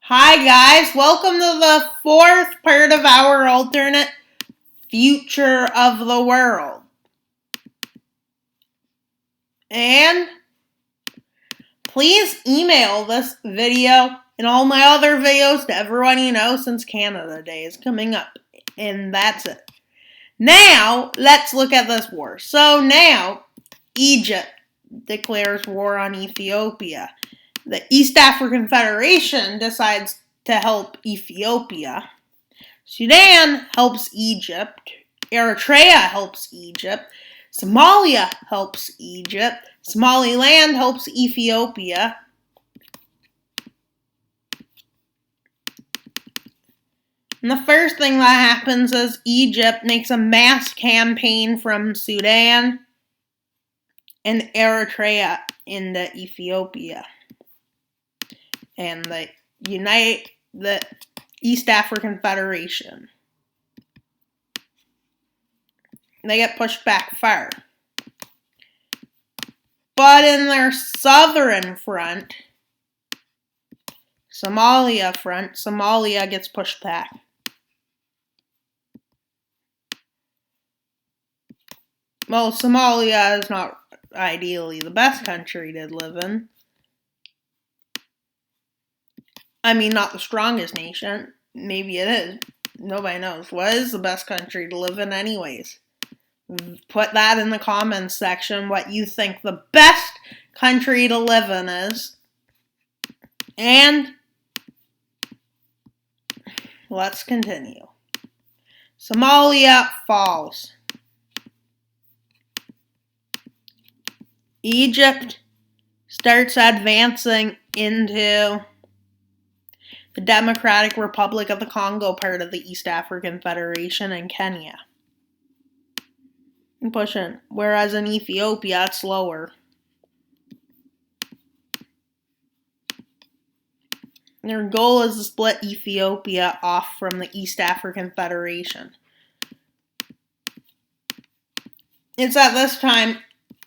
Hi guys, welcome to the fourth part of our alternate future of the world. And please email this video and all my other videos to everyone you know since Canada Day is coming up. And that's it. Now, let's look at this war. So now, Egypt declares war on Ethiopia. The East African Federation decides to help Ethiopia. Sudan helps Egypt. Eritrea helps Egypt. Somalia helps Egypt. Somaliland helps Ethiopia. And the first thing that happens is Egypt makes a mass campaign from Sudan and Eritrea into Ethiopia. And they unite the East African Federation. They get pushed back far. But in their southern front, Somalia gets pushed back. Well, Somalia is not ideally the best country to live in. I mean, not the strongest nation. Maybe it is. Nobody knows. What is the best country to live in anyways? Put that in the comments section, what you think the best country to live in is. And let's continue. Somalia falls. Egypt starts advancing into the Democratic Republic of the Congo part of the East African Federation and Kenya. And pushing. Whereas in Ethiopia, it's lower. Their goal is to split Ethiopia off from the East African Federation. It's at this time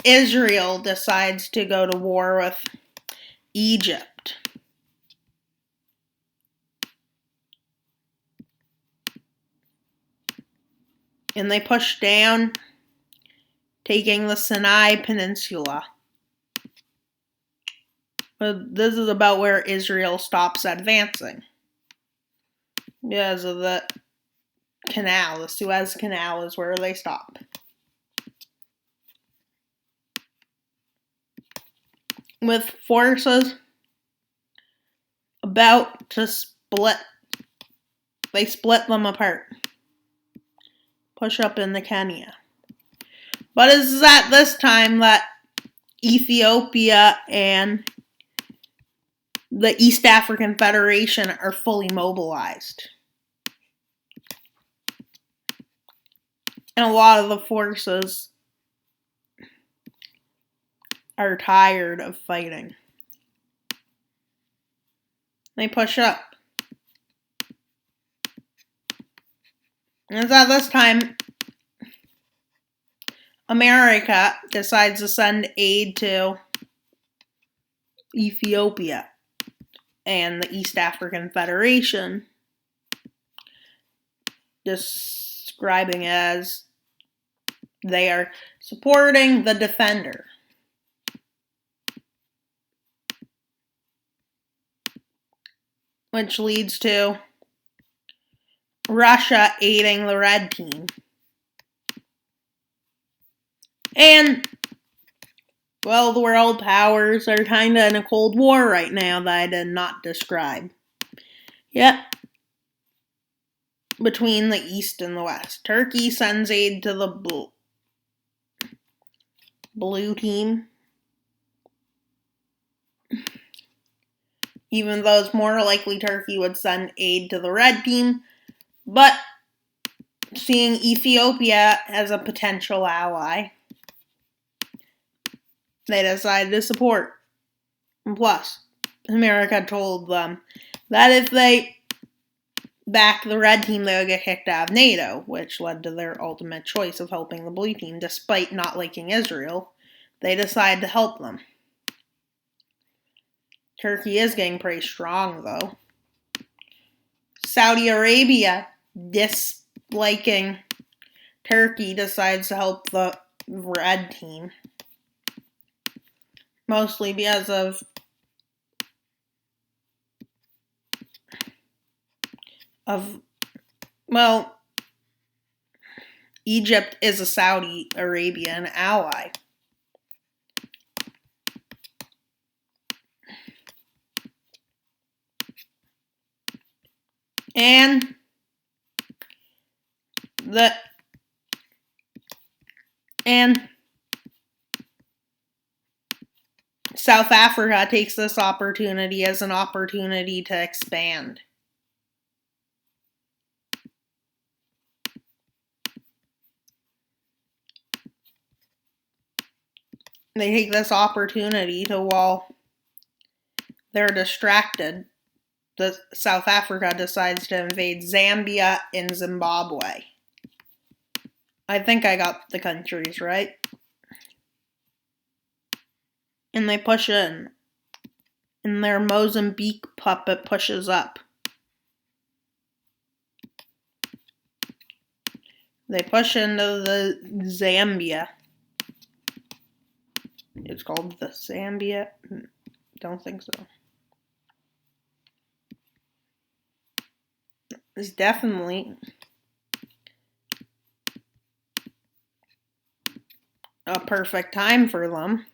Israel decides to go to war with Egypt. And they push down, taking the Sinai Peninsula. But this is about where Israel stops advancing. Because of the canal, the Suez Canal is where they stop. With forces about to split, they split them apart. Push up into Kenya. But it's at this time that Ethiopia and the East African Federation are fully mobilized. And a lot of the forces are tired of fighting. They push up. And it's at this time America decides to send aid to Ethiopia and the East African Federation, describing it as they are supporting the defender. Which leads to Russia aiding the red team. And, well, the world powers are kinda in a cold war right now that I did not describe. Yep. Between the East and the West. Turkey sends aid to the blue team. Even though it's more likely Turkey would send aid to the red team. But seeing Ethiopia as a potential ally, they decided to support. And plus, America told them that if they back the red team, they would get kicked out of NATO, which led to their ultimate choice of helping the blue team. Despite not liking Israel, they decided to help them. Turkey is getting pretty strong, though. Saudi Arabia, disliking Turkey, decides to help the red team. Mostly because of well, Egypt is a Saudi Arabian ally. And South Africa takes this opportunity as an opportunity to expand. They take this opportunity to, while they're distracted, South Africa decides to invade Zambia and Zimbabwe. I think I got the countries right. And they push in. And their Mozambique puppet pushes up. They push into the Zambia. It's called the Zambia? Don't think so. It's definitely a perfect time for them.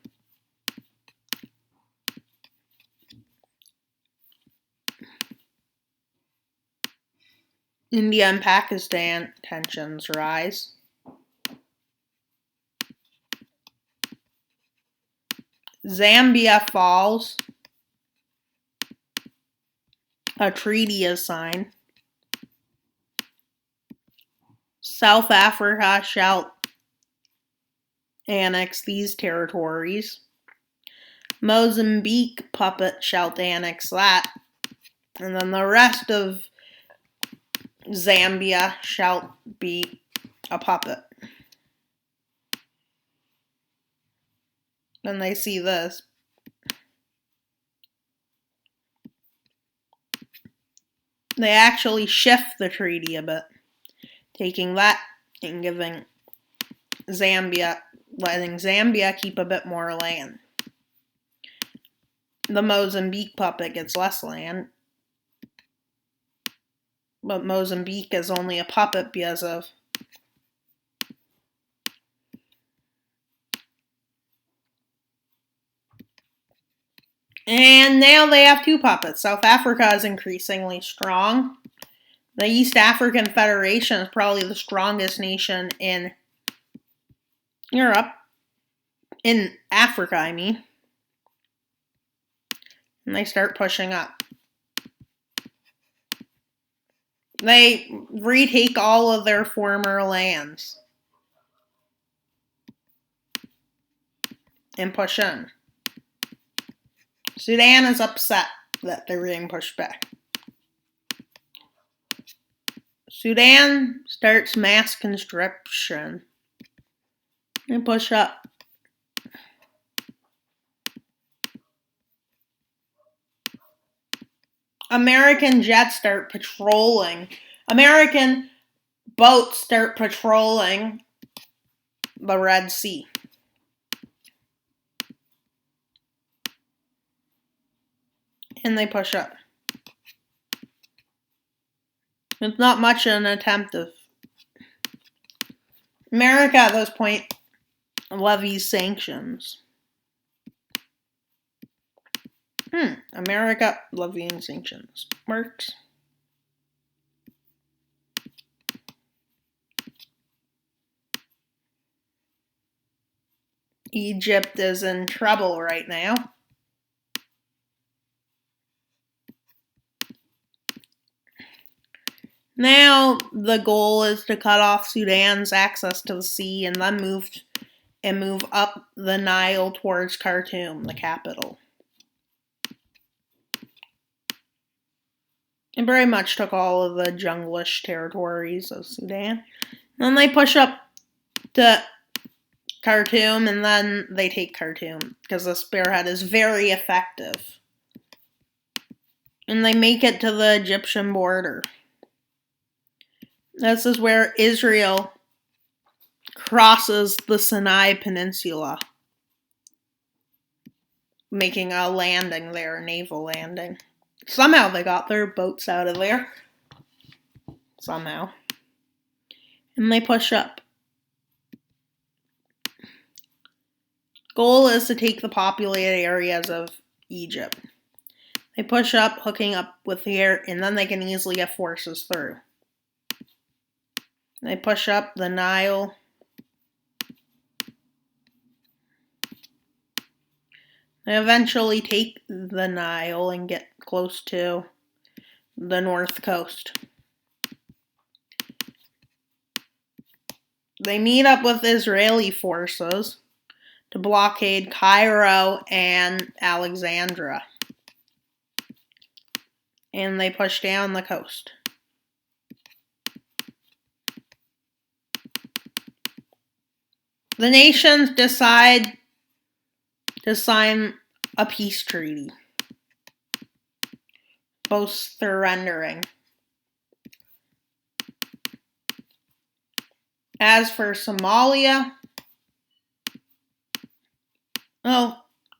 India and Pakistan tensions rise. Zambia falls. A treaty is signed. South Africa shall annex these territories. Mozambique puppet shall annex that. And then the rest of Zambia shall be a puppet. Then they see this. They actually shift the treaty a bit, taking that and giving Zambia, letting Zambia keep a bit more land. The Mozambique puppet gets less land, but Mozambique is only a puppet because of and now they have two puppets. South Africa is increasingly strong. The East African Federation is probably the strongest nation in Europe. In Africa, I mean. And they start pushing up. They retake all of their former lands. And push in. Sudan is upset that they're being pushed back. Sudan starts mass conscription. And push up. American jets start patrolling. American boats start patrolling the Red Sea. And they push up. It's not much of an attempt of America at this point levies sanctions. America levying sanctions works. Egypt is in trouble right now. Now the goal is to cut off Sudan's access to the sea and then move up the Nile towards Khartoum, the capital. It very much took all of the junglish territories of Sudan. Then they push up to Khartoum, and then they take Khartoum, because the spearhead is very effective. And they make it to the Egyptian border. This is where Israel crosses the Sinai Peninsula, making a landing there, a naval landing. Somehow they got their boats out of there. Somehow. And they push up. Goal is to take the populated areas of Egypt. They push up, hooking up with here, and then they can easily get forces through. They push up the Nile. They eventually take the Nile and get close to the north coast. They meet up with Israeli forces to blockade Cairo and Alexandria. And they push down the coast. The nations decide to sign a peace treaty, both surrendering. As for Somalia,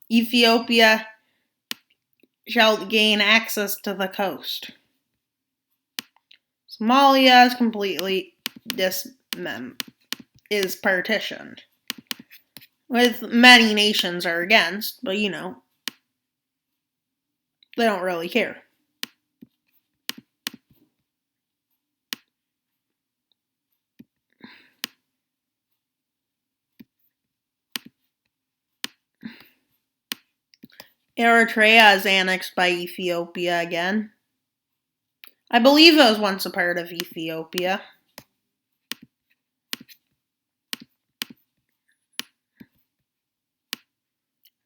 Ethiopia shall gain access to the coast. Somalia is completely is partitioned, with many nations are against, but they don't really care. Eritrea is annexed by Ethiopia again. I believe it was once a part of Ethiopia.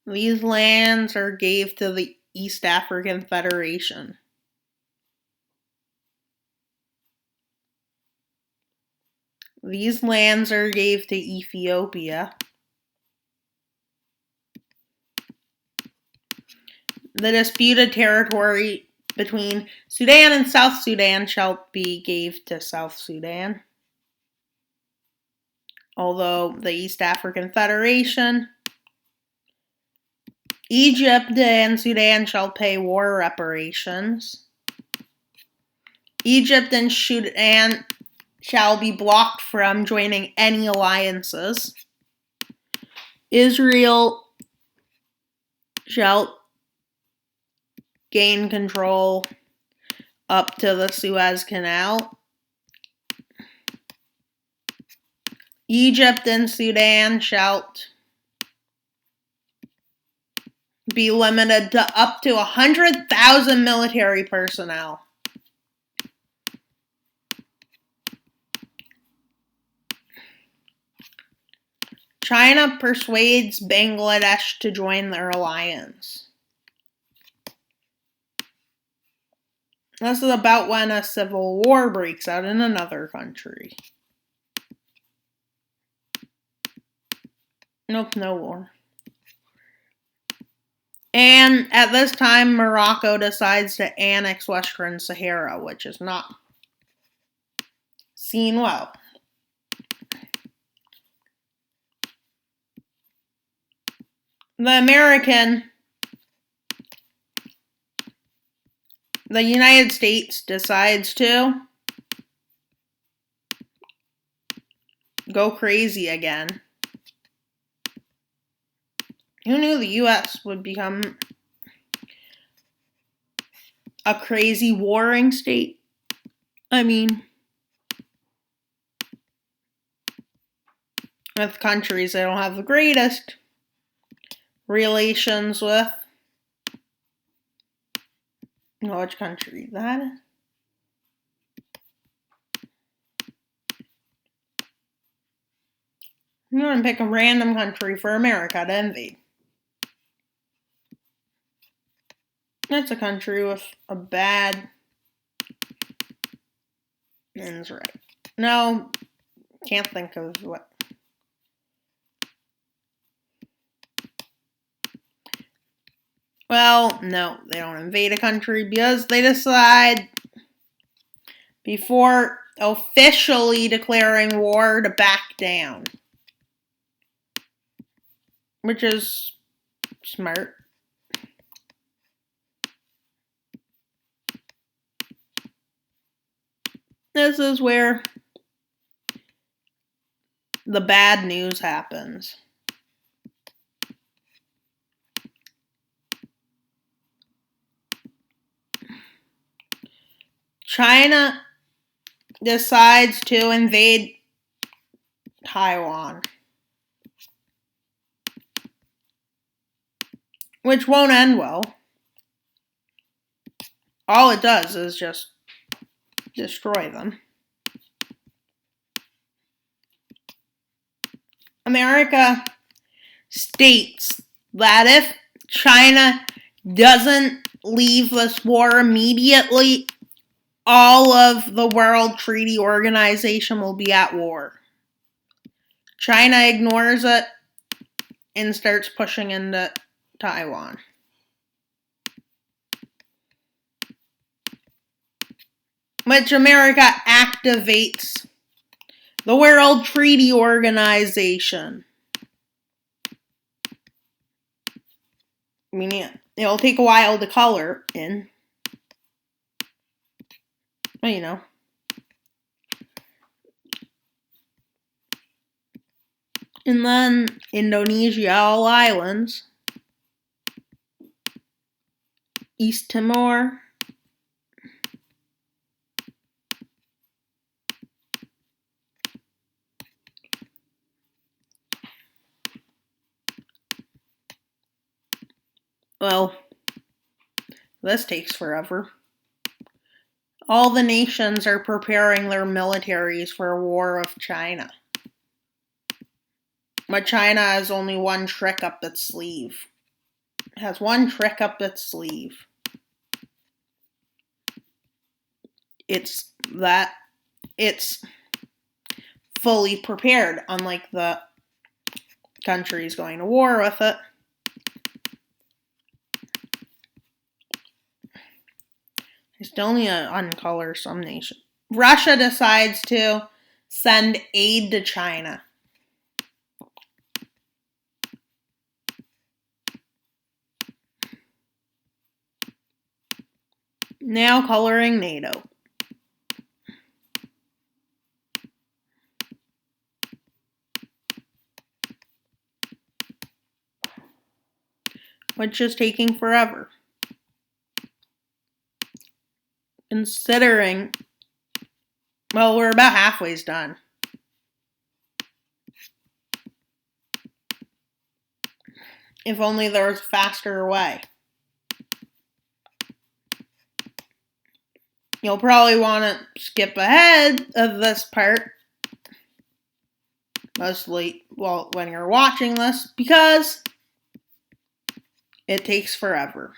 These lands are gave to the East African Federation. These lands are gave to Ethiopia. The disputed territory between Sudan and South Sudan shall be gave to South Sudan. Although the East African Federation, Egypt and Sudan shall pay war reparations. Egypt and Sudan shall be blocked from joining any alliances. Israel shall gain control up to the Suez Canal. Egypt and Sudan shall be limited to up to 100,000 military personnel. China persuades Bangladesh to join their alliance. This is about when a civil war breaks out in another country. Nope, no war. And at this time, Morocco decides to annex Western Sahara, which is not seen well. The United States decides to go crazy again. Who knew the U.S. would become a crazy warring state? I mean, with countries they don't have the greatest relations with. Which country that is? I'm going to pick a random country for America to invade. That's a country with a bad... That's right. No, can't think of what... Well, no, they don't invade a country because they decide before officially declaring war to back down. Which is smart. This is where the bad news happens. China decides to invade Taiwan, which won't end well. All it does is just destroy them. America states that if China doesn't leave this war immediately, all of the World Treaty Organization will be at war. China ignores it and starts pushing into Taiwan. Which America activates the World Treaty Organization. I mean, it'll take a while to color in. But, you know. And then Indonesia, all islands. East Timor. Well, this takes forever. All the nations are preparing their militaries for a war with China. But China has only one trick up its sleeve. It has one trick up its sleeve. It's that it's fully prepared, unlike the countries going to war with it. They still need to uncolor some nation. Russia decides to send aid to China. Now coloring NATO. Which is taking forever. Considering, well, we're about halfway done. If only there was a faster way. You'll probably want to skip ahead of this part. Mostly, well, when you're watching this, because it takes forever.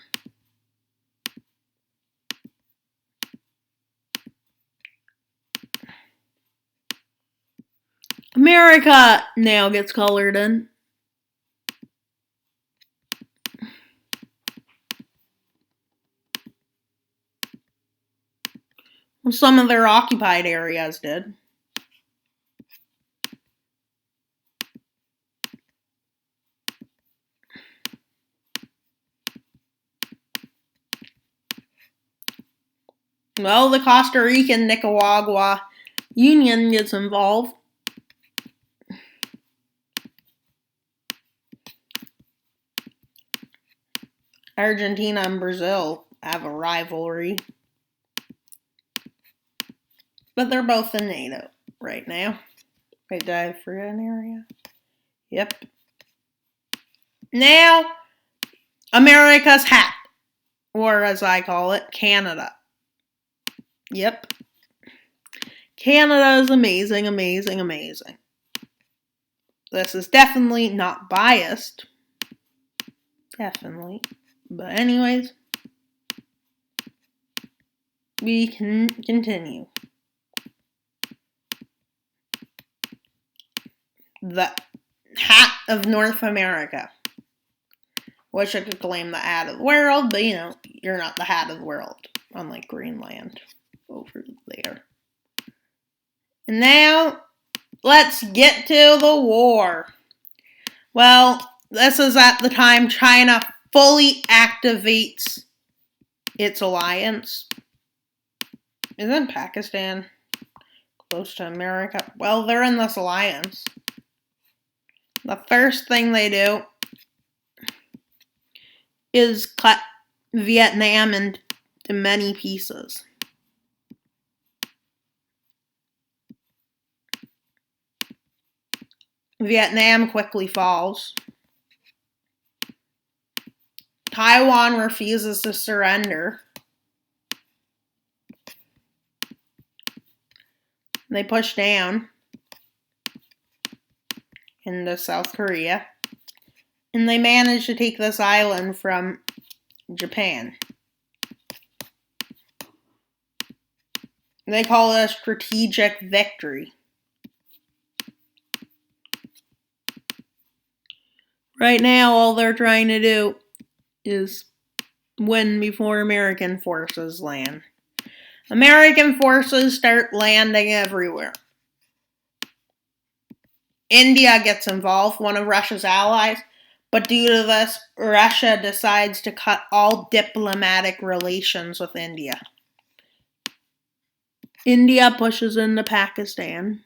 America now gets colored in. Well, some of their occupied areas did. Well, the Costa Rican Nicaragua Union gets involved. Argentina and Brazil have a rivalry. But they're both in NATO right now. Wait, did I forget an area? Yep. Now, America's hat. Or as I call it, Canada. Yep. Canada is amazing, amazing, amazing. This is definitely not biased. Definitely. But anyways, we can continue. The hat of North America. Wish I could claim the hat of the world, but you know, you're not the hat of the world. Unlike Greenland over there. And now, let's get to the war. Well, this is at the time China fully activates its alliance. Isn't Pakistan close to America? Well, they're in this alliance. The first thing they do is cut Vietnam into many pieces. Vietnam quickly falls. Taiwan refuses to surrender. They push down into South Korea. And they manage to take this island from Japan. They call it a strategic victory. Right now, all they're trying to do is win before American forces land. American forces start landing everywhere. India gets involved, one of Russia's allies, but due to this, Russia decides to cut all diplomatic relations with India. India pushes into Pakistan.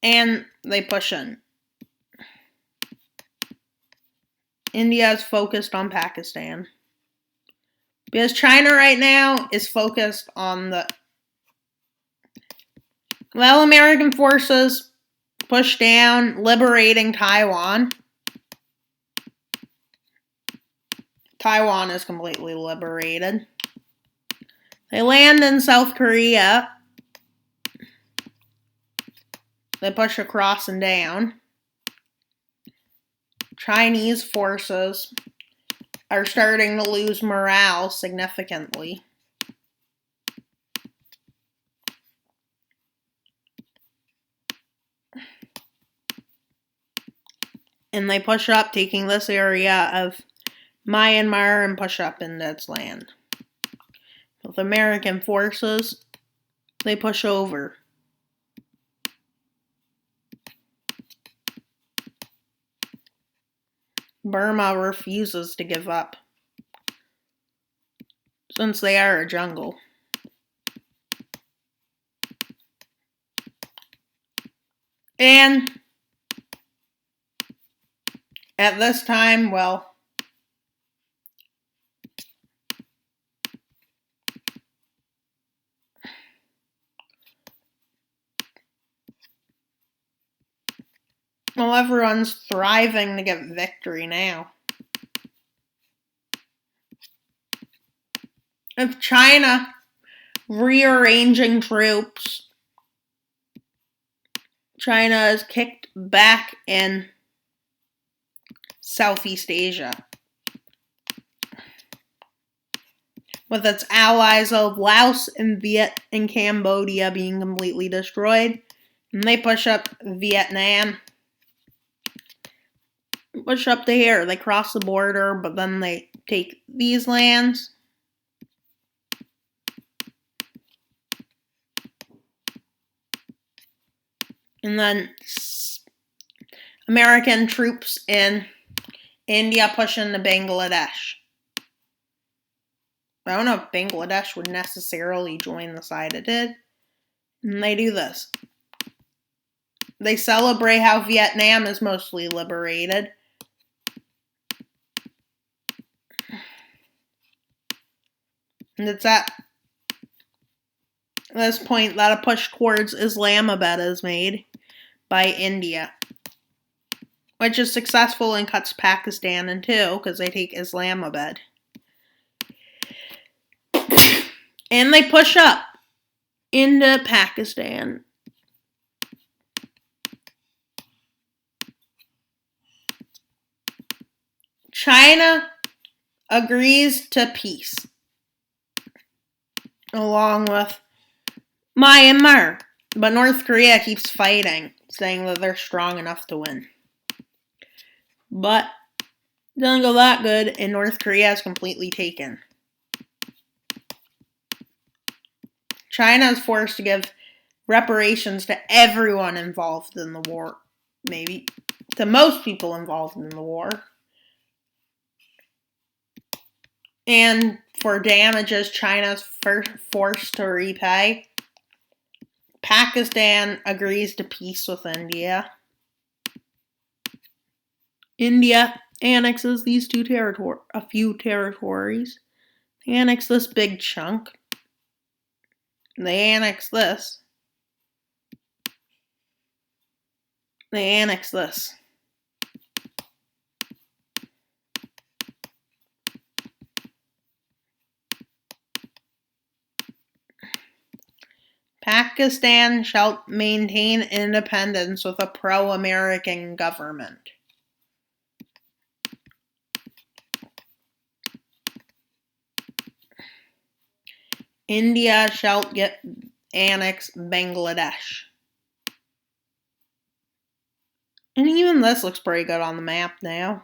And they push in. India is focused on Pakistan. Because China right now is focused on American forces push down, liberating Taiwan. Taiwan is completely liberated. They land in South Korea. They push across and down. Chinese forces are starting to lose morale significantly. And they push up, taking this area of Myanmar and push up into its land. With American forces, they push over. Burma refuses to give up, since they are a jungle. And at this time, everyone's thriving to get victory now. If China rearranging troops, China is kicked back in Southeast Asia, with its allies of Laos and Viet and Cambodia being completely destroyed. And they push up Vietnam. Push up to here. They cross the border, but then they take these lands. And then American troops in India push into Bangladesh. I don't know if Bangladesh would necessarily join the side it did. And they do this. They celebrate how Vietnam is mostly liberated. And it's at this point that a push towards Islamabad is made by India, which is successful and cuts Pakistan in two because they take Islamabad. And they push up into Pakistan. China agrees to peace, along with Myanmar. But North Korea keeps fighting, saying that they're strong enough to win. But it doesn't go that good, and North Korea is completely taken. China is forced to give reparations to everyone involved in the war. Maybe to most people involved in the war. And for damages China is forced to repay, Pakistan agrees to peace with India. India annexes these a few territories. They annex this big chunk. They annex this. They annex this. Pakistan shall maintain independence with a pro-American government. India shall annex Bangladesh. And even this looks pretty good on the map now.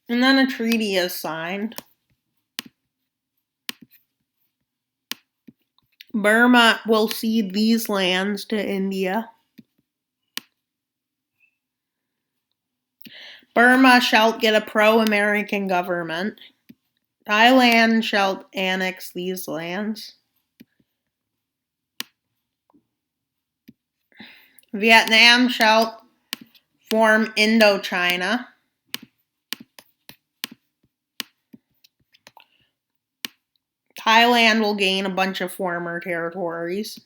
And then a treaty is signed. Burma will cede these lands to India. Burma shall get a pro-American government. Thailand shall annex these lands. Vietnam shall form Indochina. Thailand will gain a bunch of former territories.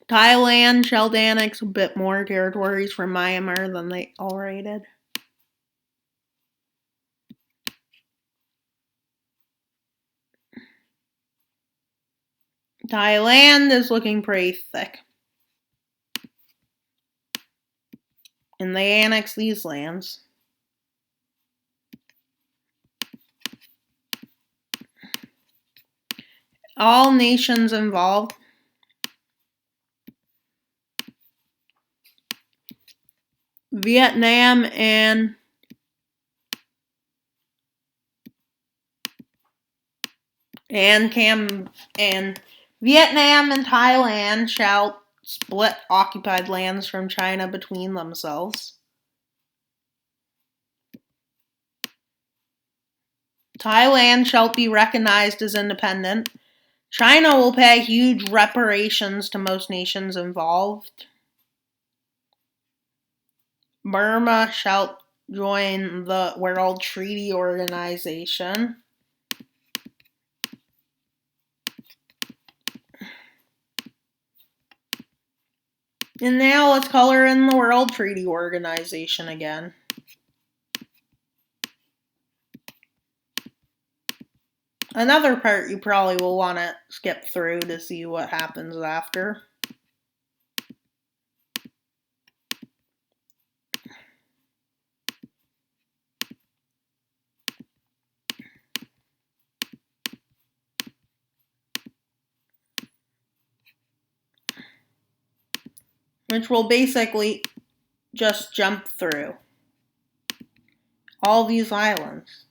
Thailand shall annex a bit more territories from Myanmar than they already did. Thailand is looking pretty thick. And they annex these lands. All nations involved. Vietnam and Vietnam and Thailand shall split occupied lands from China between themselves. Thailand shall be recognized as independent. China will pay huge reparations to most nations involved. Burma shall join the World Treaty Organization. And now let's color in the World Treaty Organization again. Another part you probably will want to skip through to see what happens after. Which will basically just jump through all these islands.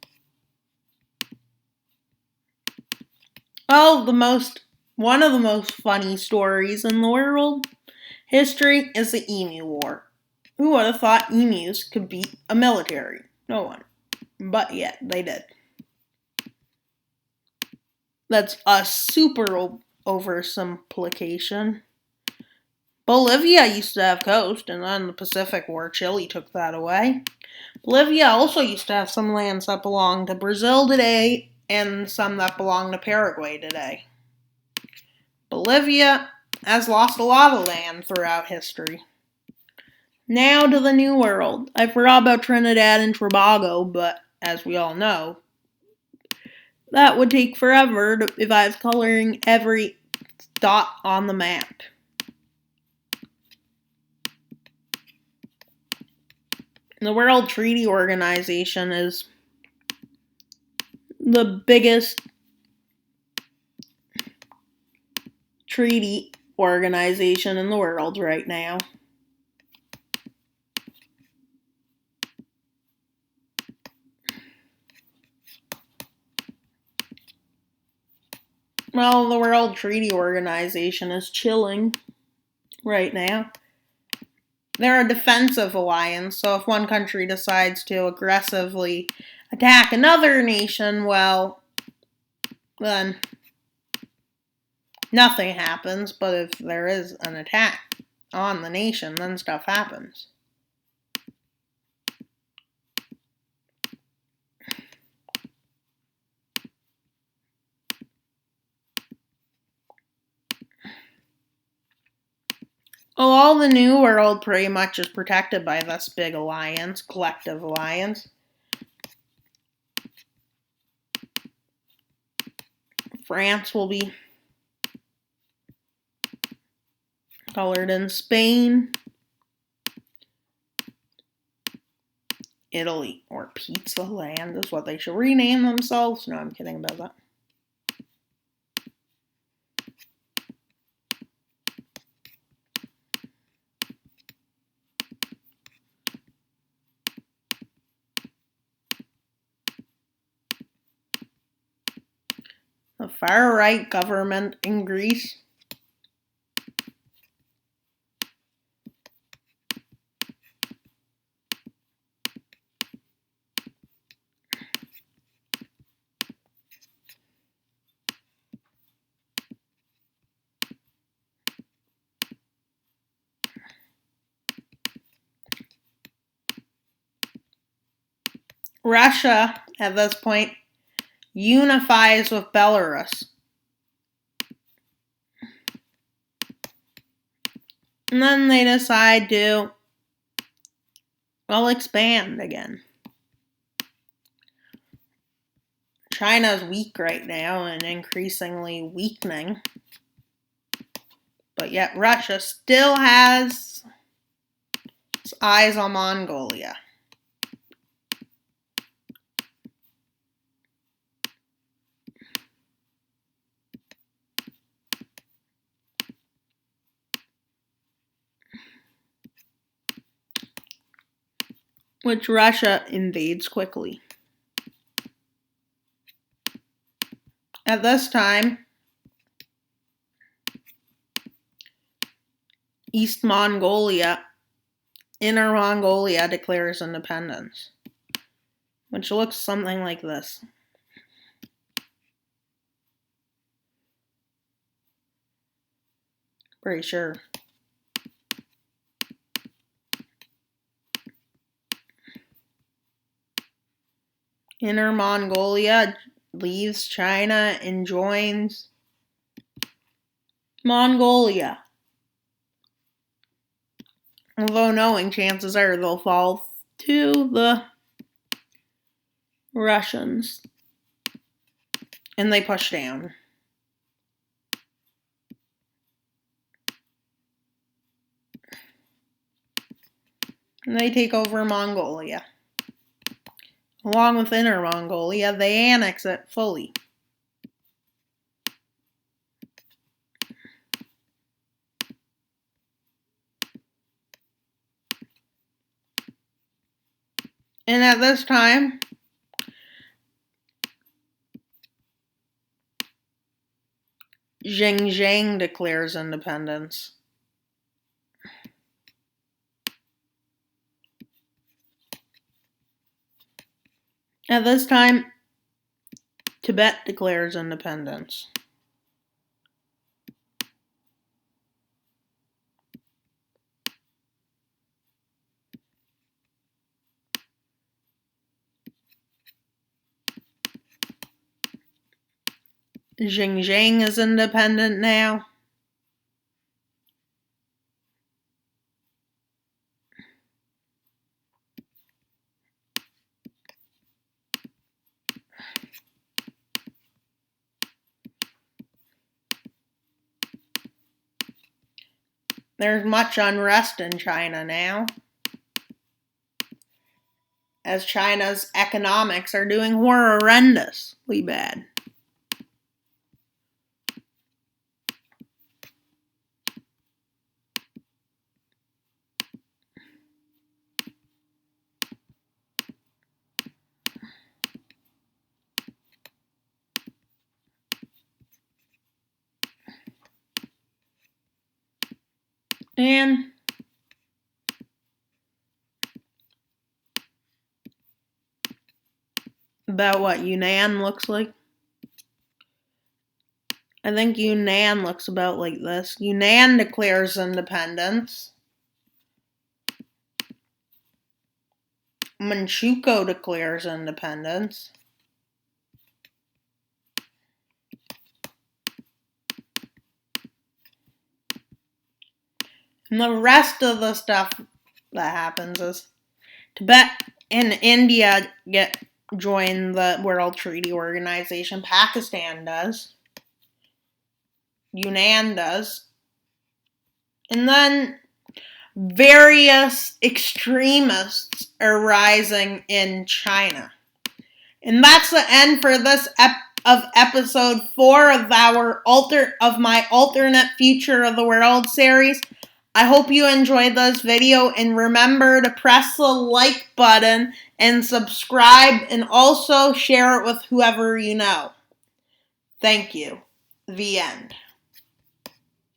Oh, one of the most funny stories in the world history is the Emu War. Who would have thought emus could beat a military? No one. But yet, they did. That's a super oversimplification. Bolivia used to have coast, and then the Pacific War, Chile took that away. Bolivia also used to have some lands that belong to Brazil today, and some that belong to Paraguay today. Bolivia has lost a lot of land throughout history. Now to the New World. I forgot about Trinidad and Tobago, but as we all know, that would take forever if I was coloring every dot on the map. The World Treaty Organization is the biggest treaty organization in the world right now. Well, the World Treaty Organization is chilling right now. They're a defensive alliance, so if one country decides to aggressively attack another nation, well, then nothing happens. But if there is an attack on the nation, then stuff happens. Well, all the New World pretty much is protected by this big alliance, collective alliance. France will be colored in Spain. Italy, or Pizza Land, is what they should rename themselves. No, I'm kidding about that. The far-right government in Greece. Russia, at this point, unifies with Belarus. And then they decide to, well, expand again. China's weak right now and increasingly weakening. But yet Russia still has its eyes on Mongolia. Which Russia invades quickly. At this time, East Mongolia, Inner Mongolia declares independence, which looks something like this. Pretty sure. Inner Mongolia leaves China and joins Mongolia. Although knowing chances are they'll fall to the Russians. And they push down. And they take over Mongolia. Along with Inner Mongolia, they annex it fully. And at this time, Xinjiang declares independence. At this time, Tibet declares independence. Xinjiang is independent now. There's much unrest in China now, as China's economics are doing horrendously bad. And about what Yunnan looks like. I think Yunnan looks about like this. Yunnan declares independence. Manchukuo declares independence. And the rest of the stuff that happens is Tibet and India join the World Treaty Organization. Pakistan does. Yunnan does. And then various extremists are rising in China. And that's the end for this episode 4 of my alternate future of the world series. I hope you enjoyed this video, and remember to press the like button and subscribe, and also share it with whoever you know. Thank you. The end.